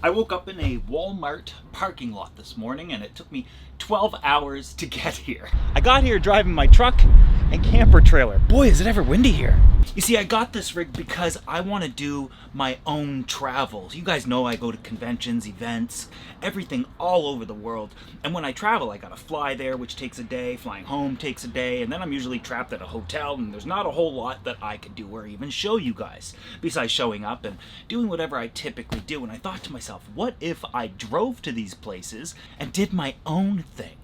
I woke up in a Walmart parking lot this morning and it took me 12 hours to get here. I got here driving my truck and camper trailer. Boy, is it ever windy here. You see, I got this rig because I want to do my own travels. You guys know I go to conventions, events, everything all over the world. And when I travel, I gotta fly there, which takes a day. Flying home takes a day. And then I'm usually trapped at a hotel and there's not a whole lot that I could do or even show you guys, besides showing up and doing whatever I typically do. And I thought to myself, what if I drove to these places and did my own thing?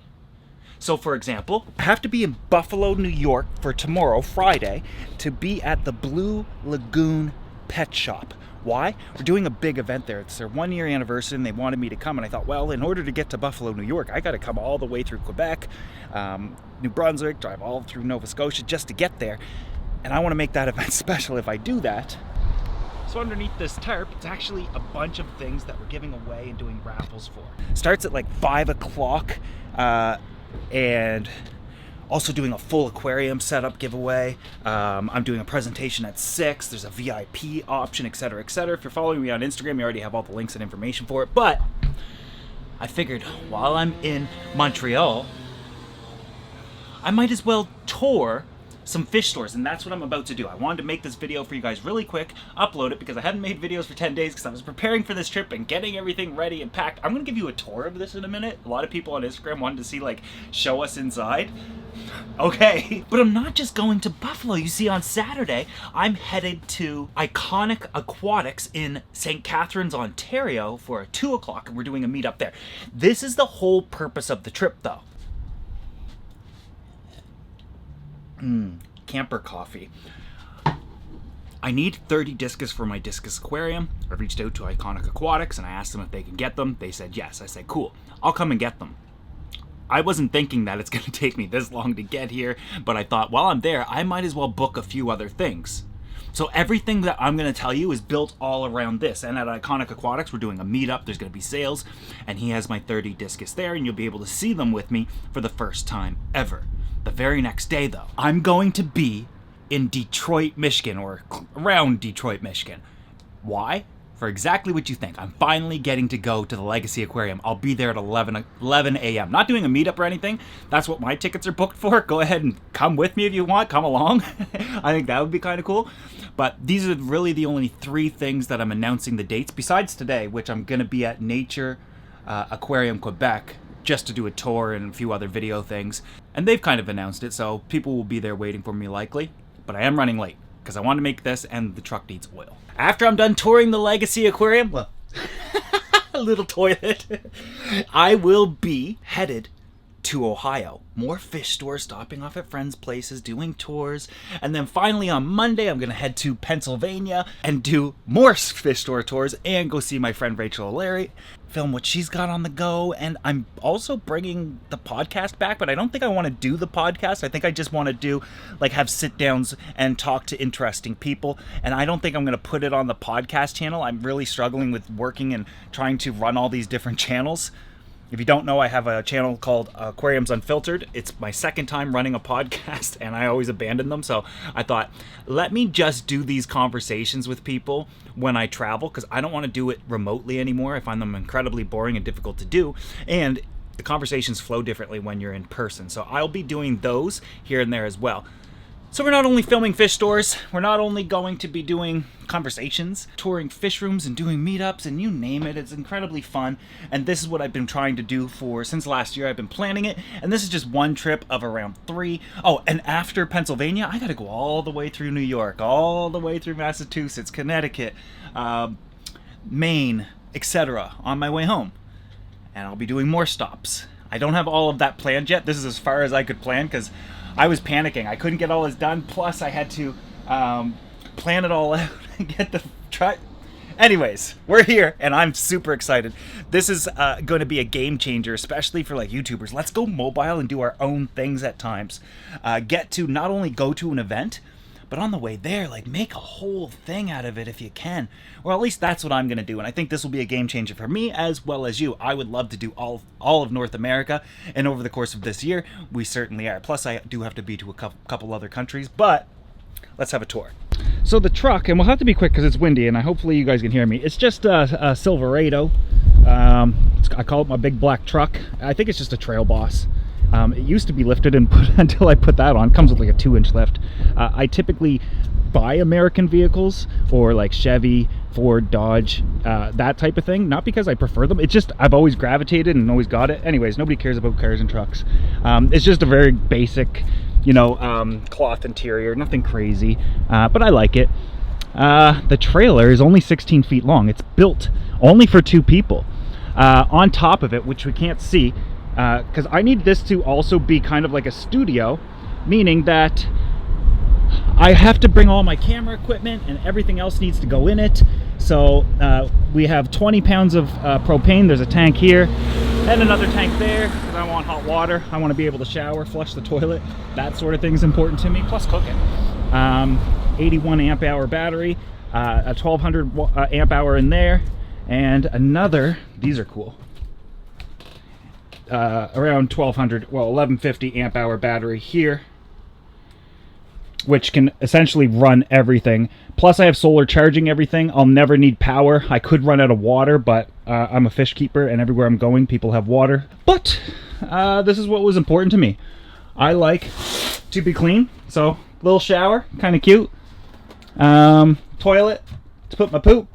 So for example, I have to be in Buffalo, New York for tomorrow, Friday, to be at the Blue Lagoon Pet Shop. Why? We're doing a big event there. It's their 1 year anniversary and they wanted me to come, and I thought, well, in order to get to Buffalo, New York, I gotta come all the way through Quebec, New Brunswick, drive all through Nova Scotia just to get there. And I wanna make that event special if I do that. So underneath this tarp, it's actually a bunch of things that we're giving away and doing raffles for. Starts at like 5 o'clock, and also doing a full aquarium setup giveaway. I'm doing a presentation at 6. There's a VIP option, etc., etc. If you're following me on Instagram, you already have all the links and information for it. But I figured while I'm in Montreal, I might as well tour some fish stores, and that's what I'm about to do. I wanted to make this video for you guys really quick, upload it, because I hadn't made videos for 10 days because I was preparing for this trip and getting everything ready and packed. I'm gonna give you a tour of this in a minute. A lot of people on Instagram wanted to see, like, show us inside. Okay, but I'm not just going to Buffalo. You see, on Saturday, I'm headed to Iconic Aquatics in St. Catharines, Ontario for 2 o'clock, and we're doing a meetup there. This is the whole purpose of the trip, though. Camper coffee. I need 30 discus for my discus aquarium. I reached out to Iconic Aquatics and I asked them if they could get them. They said yes. I said, cool, I'll come and get them. I wasn't thinking that it's going to take me this long to get here, but I thought while I'm there, I might as well book a few other things. So everything that I'm going to tell you is built all around this. And at Iconic Aquatics, we're doing a meetup. There's going to be sales, and he has my 30 discus there, and you'll be able to see them with me for the first time ever. The very next day, though, I'm going to be in Detroit, Michigan, or around Detroit, Michigan. Why? For exactly what you think. I'm finally getting to go to the Legacy Aquarium. I'll be there at 11 a.m. Not doing a meetup or anything. That's what my tickets are booked for. Go ahead and come with me if you want. Come along. I think that would be kind of cool. But these are really the only 3 things that I'm announcing the dates, besides today, which I'm going to be at Nature Aquarium, Quebec, just to do a tour and a few other video things. And they've kind of announced it, so people will be there waiting for me likely. But I am running late because I want to make this, and the truck needs oil. After I'm done touring the Legacy Aquarium, well, a little toilet, I will be headed to Ohio. More fish stores, stopping off at friends' places, doing tours. And then finally on Monday, I'm going to head to Pennsylvania and do more fish store tours and go see my friend Rachel O'Leary, film what she's got on the go. And I'm also bringing the podcast back, but I don't think I want to do the podcast. I think I just want to do, like, have sit downs and talk to interesting people. And I don't think I'm going to put it on the podcast channel. I'm really struggling with working and trying to run all these different channels. If you don't know, I have a channel called Aquariums Unfiltered. It's my second time running a podcast, and I always abandon them. So I thought, let me just do these conversations with people when I travel, because I don't want to do it remotely anymore. I find them incredibly boring and difficult to do. And the conversations flow differently when you're in person. So I'll be doing those here and there as well. So we're not only filming fish stores, we're not only going to be doing conversations, touring fish rooms and doing meetups and you name it. It's incredibly fun. And this is what I've been trying to do since last year. I've been planning it. And this is just one trip of around 3. Oh, and after Pennsylvania, I got to go all the way through New York, all the way through Massachusetts, Connecticut, Maine, etc. on my way home. And I'll be doing more stops. I don't have all of that planned yet. This is as far as I could plan because I was panicking. I couldn't get all this done. Plus, I had to plan it all out and get the truck. Anyways, we're here, and I'm super excited. This is going to be a game changer, especially for, like, YouTubers. Let's go mobile and do our own things at times. Get to not only go to an event, but on the way there, like, make a whole thing out of it if you can. Or at least that's what I'm going to do. And I think this will be a game changer for me as well as you. I would love to do all of North America. And over the course of this year, we certainly are. Plus, I do have to be to a couple other countries. But let's have a tour. So the truck, and we'll have to be quick because it's windy, and hopefully you guys can hear me. It's just a Silverado. I call it my big black truck. I think it's just a Trail Boss. It used to be lifted and until I put that on. It comes with like a 2-inch lift. I typically buy American vehicles, or like Chevy, Ford, Dodge, that type of thing. Not because I prefer them. It's just I've always gravitated and always got it. Anyways, nobody cares about cars and trucks. It's just a very basic, you know, cloth interior, nothing crazy, but I like it. The trailer is only 16 feet long. It's built only for 2 people. On top of it, which we can't see, because I need this to also be kind of like a studio, meaning that I have to bring all my camera equipment and everything else needs to go in it. So we have 20 pounds of propane. There's a tank here and another tank there because I want hot water. I want to be able to shower, flush the toilet. That sort of thing is important to me, plus cooking. 81 amp hour battery, a 1200 amp hour in there, and another, these are cool, around 1200, well, 1150 amp hour battery here, which can essentially run everything. Plus I have solar charging everything. I'll never need power. I could run out of water, but I'm a fish keeper and everywhere I'm going people have water. But this is what was important to me. I like to be clean, so little shower, kind of cute. Toilet to put my poop.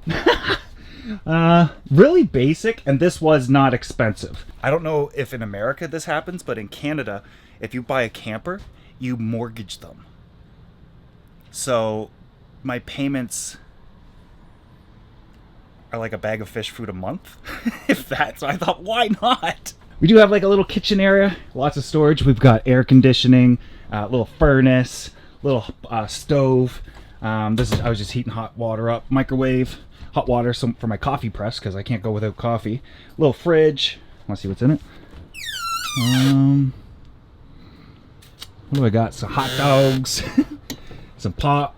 Really basic, and this was not expensive. I don't know if in America this happens, but in Canada, if you buy a camper, you mortgage them. So my payments are like a bag of fish food a month, if that. So I thought, why not? We do have like a little kitchen area, lots of storage. We've got air conditioning, little furnace, little stove. I was just heating hot water up. Microwave, hot water for my coffee press because I can't go without coffee. Little fridge. Want to see what's in it? What do I got? Some hot dogs, some pop,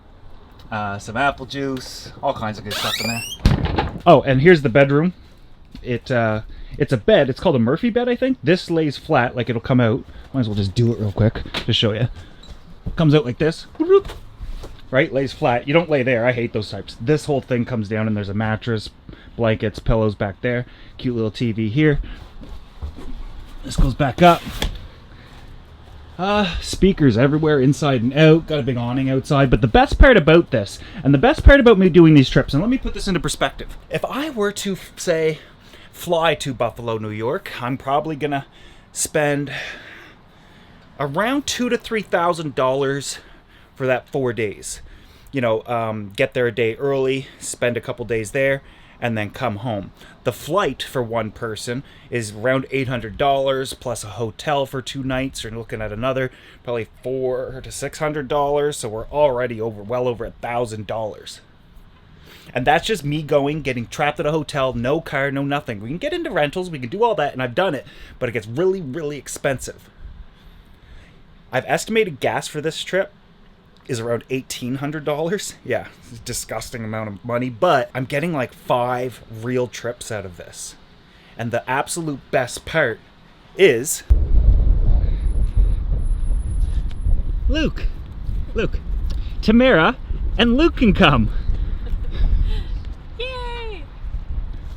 some apple juice, all kinds of good stuff in there. Oh, and here's the bedroom. It's a bed. It's called a Murphy bed, I think. This lays flat, like it'll come out. Might as well just do it real quick to show you. Comes out like this. Right? Lays flat. You don't lay there. I hate those types. This whole thing comes down and there's a mattress, blankets, pillows back there. Cute little TV here. This goes back up. Speakers everywhere, inside and out. Got a big awning outside. But the best part about this, and the best part about me doing these trips, and let me put this into perspective. If I were to, say, fly to Buffalo, New York, I'm probably going to spend around $2,000 to $3,000 for that 4 days. You know, get there a day early, spend a couple days there, and then come home. The flight for one person is around $800 plus a hotel for 2 nights. You're looking at another probably $400 to $600. So we're already well over $1,000. And that's just me going, getting trapped at a hotel, no car, no nothing. We can get into rentals, we can do all that, and I've done it, but it gets really, really expensive. I've estimated gas for this trip is around $1,800. Yeah, it's a disgusting amount of money, but I'm getting like 5 real trips out of this. And the absolute best part is Luke, Tamara, and Luke can come. Yay!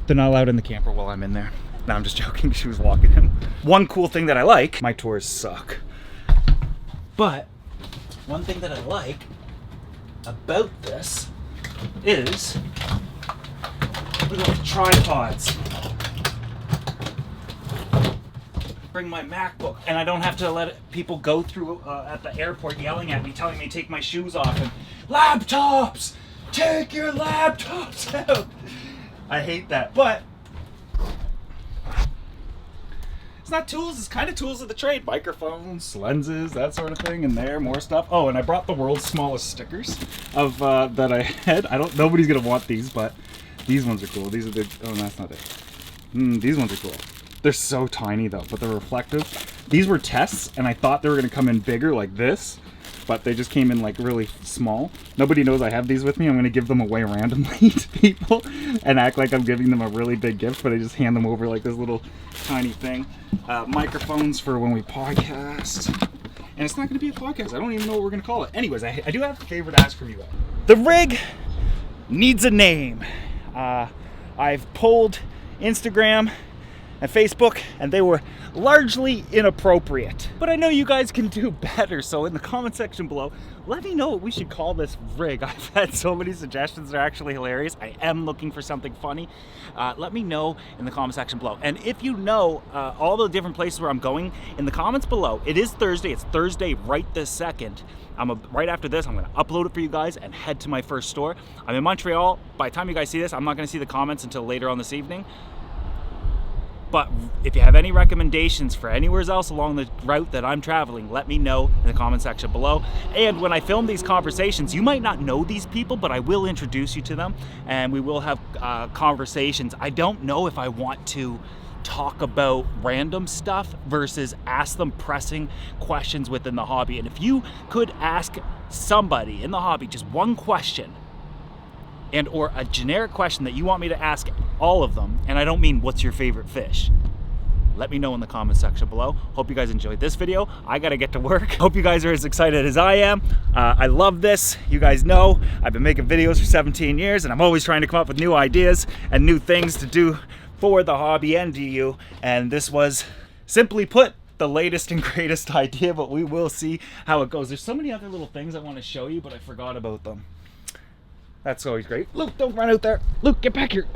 They're not allowed in the camper while I'm in there. No, I'm just joking. She was walking him. One cool thing that I like, my tours suck, but one thing that I like about this is little tripods. Bring my MacBook, and I don't have to let people go through at the airport yelling at me, telling me to take my shoes off and laptops! Take your laptops out! I hate that, but it's not tools, it's kind of tools of the trade. Microphones, lenses, that sort of thing, and there, more stuff. Oh, and I brought the world's smallest stickers of that I had. Nobody's gonna want these, but these ones are cool. These are the, oh, that's not it. These ones are cool. They're so tiny though, but they're reflective. These were tests, and I thought they were gonna come in bigger like this, but they just came in like really small. Nobody knows I have these with me. I'm gonna give them away randomly to people and act like I'm giving them a really big gift, but I just hand them over like this little tiny thing. Microphones for when we podcast. And it's not gonna be a podcast. I don't even know what we're gonna call it. Anyways, I do have a favor to ask from you guys. The rig needs a name. I've polled Instagram and Facebook, and they were largely inappropriate. But I know you guys can do better, so in the comment section below, let me know what we should call this rig. I've had so many suggestions, they're actually hilarious. I am looking for something funny. Let me know in the comment section below. And if you know all the different places where I'm going, in the comments below, it is Thursday, it's Thursday right this second. Right after this, I'm gonna upload it for you guys and head to my first store. I'm in Montreal. By the time you guys see this, I'm not gonna see the comments until later on this evening. But if you have any recommendations for anywhere else along the route that I'm traveling, let me know in the comment section below. And when I film these conversations, you might not know these people, but I will introduce you to them and we will have conversations. I don't know if I want to talk about random stuff versus ask them pressing questions within the hobby. And if you could ask somebody in the hobby just one question, and or a generic question that you want me to ask all of them, and I don't mean what's your favorite fish, let me know in the comment section below. Hope you guys enjoyed this video. I gotta get to work. Hope you guys are as excited as I am. I love this. You guys know I've been making videos for 17 years and I'm always trying to come up with new ideas and new things to do for the hobby and you. And this was, simply put, the latest and greatest idea, but we will see how it goes. There's so many other little things I want to show you, but I forgot about them. That's always great. Luke, don't run out there. Luke, get back here.